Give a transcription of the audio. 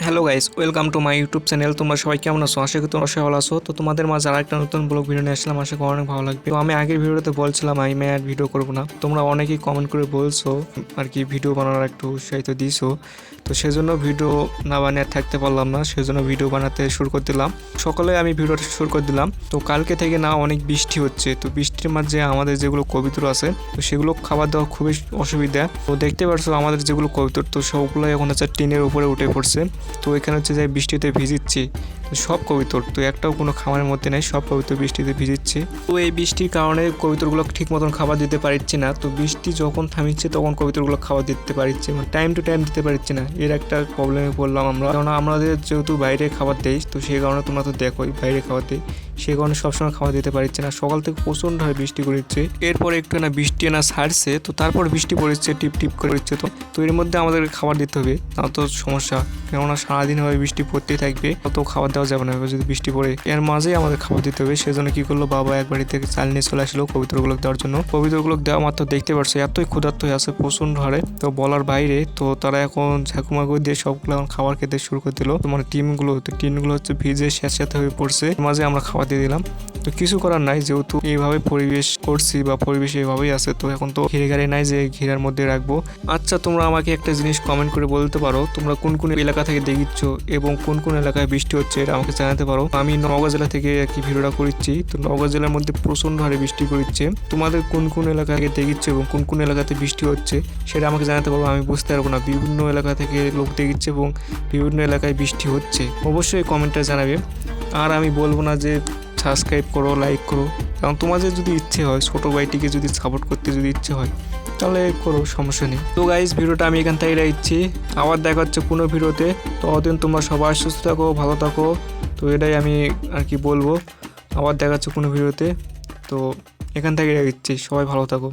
Hello guys, welcome to my YouTube channel. তোমরা সবাই কেমন আছো? আশা করি তোমরা সবাই ভালো আছো। তো তোমাদের মাঝে আরেকটা নতুন ব্লগ ভিডিও নিয়ে আসলাম, আশা করি অনেক ভালো লাগবে। তো আমি আগের ভিডিওতে বলছিলাম আমি আর ভিডিও করবো না, তোমরা অনেকেই কমেন্ট করে বলছো আর কি ভিডিও বানানোর একটু উৎসাহিত দিছো। তো সেজন্য ভিডিও না বানিয়ে থাকতে পারলাম না, সেজন্য ভিডিও বানাতে শুরু করে দিলাম। সকালে আমি ভিডিওটা শুরু করে দিলাম। তো কালকে থেকে না অনেক বৃষ্টি হচ্ছে, তো বৃষ্টির মাঝে আমাদের যেগুলো কবিতর আছে তো সেগুলো খাবার দেওয়া খুবই অসুবিধা। তো দেখতে পারছো আমাদের যেগুলো কবিতর তো সবগুলো এখন হচ্ছে টিনের উপরে উঠে পড়ছে। তো এখানে হচ্ছে যে বৃষ্টিতে ভিজিচ্ছে সব কবিতর, তো একটাও কোনো খামারের মধ্যে নেই, সব কবিতর বৃষ্টিতে ভিজিচ্ছে। তো এই বৃষ্টির কারণে কবিতরগুলো ঠিক মতন খাবার দিতে পারছি না। তো বৃষ্টি যখন থামিচ্ছে তখন কবিতরগুলো খাবার দিতে পারছে, মানে টাইম টু টাইম দিতে পারছি না। এর একটা প্রবলেমে পড়লাম আমরা, কারণ আমাদের যেহেতু বাইরে খাবার দেই, তো সেই কারণে তোমরা তো দেখোই বাইরে খাবার দেই, সেই কারণে সবসময় খাবার দিতে পারছি না। সকাল থেকে প্রচণ্ড হারে বৃষ্টি করেছে, এরপরে একটু না বৃষ্টি না ছাড়ছে, তো তারপর বৃষ্টি পড়েছে, টিপ টিপ করে হচ্ছে। তো এর মধ্যে আমাদের খাবার দিতে হবে, না তো সমস্যা, কেননা সারাদিন হবে বৃষ্টি পড়তেই থাকবে, অত খাবার দেওয়া যাবে না যদি বৃষ্টি পড়ে। এর মাঝেই আমাদের খাবার দিতে হবে। সেজন্য কি করলো, বাবা এক বাড়ি থেকে চাল নিয়ে চলে আসলো কবিতরগুলো দেওয়ার জন্য। কবিতরগুলো দেওয়া মাত্র দেখতে পারছে এতই ক্ষুধার্ত হয়ে আছে প্রচণ্ড হারে, তো বলার বাইরে। তো তারা এখন ঝাঁকুমাকু দিয়ে সবগুলো এখন খাবার খেতে শুরু করে দিল। মানে টিনগুলো হচ্ছে ভিজে স্যাঁতস্যাঁতে হয়ে পড়ছে, মাঝে আমরা খাবার দিয়ে দিলাম। তো কিছু করার নাই, যেহেতু এইভাবে পরিবেশ করছি বা পরিবেশ এইভাবেই আছে, তো এখন তো ঘিরে ঘাড়ি নাই যে ঘিরার মধ্যে রাখবো। আচ্ছা, তোমরা আমাকে একটা জিনিস কমেন্ট করে বলতে পারো, তোমরা কোন কোন এলাকা থেকে দেখিচ্ছ এবং কোন কোন এলাকায় বৃষ্টি হচ্ছে, এটা আমাকে জানাতে পারো। আমি নওগাঁ জেলা থেকে আর কি ভিডিওটা করছি। তো নওগাঁ জেলার মধ্যে প্রচন্ড হারে বৃষ্টি করছে। তোমাদের কোন কোন এলাকা থেকে দেখিচ্ছ এবং কোন কোন এলাকাতে বৃষ্টি হচ্ছে সেটা আমাকে জানাতে পারবো। আমি বুঝতে পারবো না, বিভিন্ন এলাকা থেকে লোক দেখিচ্ছে এবং বিভিন্ন এলাকায় বৃষ্টি হচ্ছে, অবশ্যই কমেন্টে জানাবে। আর আমি বলবো না যে সাবস্ক্রাইব করো, লাইক করো, কারণ তোমাদের যদি ইচ্ছে হয়, ছোটো ভাইটিকে যদি সাপোর্ট করতে যদি ইচ্ছে হয় তাহলে করো, সমস্যা নেই। তো গাইস, ভিডিওটা আমি এখান থেকে রাখছি, আবার দেখা হচ্ছে কোনো ভিডিওতে। ততদিন তোমরা সবাই সুস্থ থাকো, ভালো থাকো। তো এটাই আমি আর কি বলবো, আবার দেখা হচ্ছে কোনো ভিডিওতে। তো এখান থেকে রাখছি, সবাই ভালো থাকো।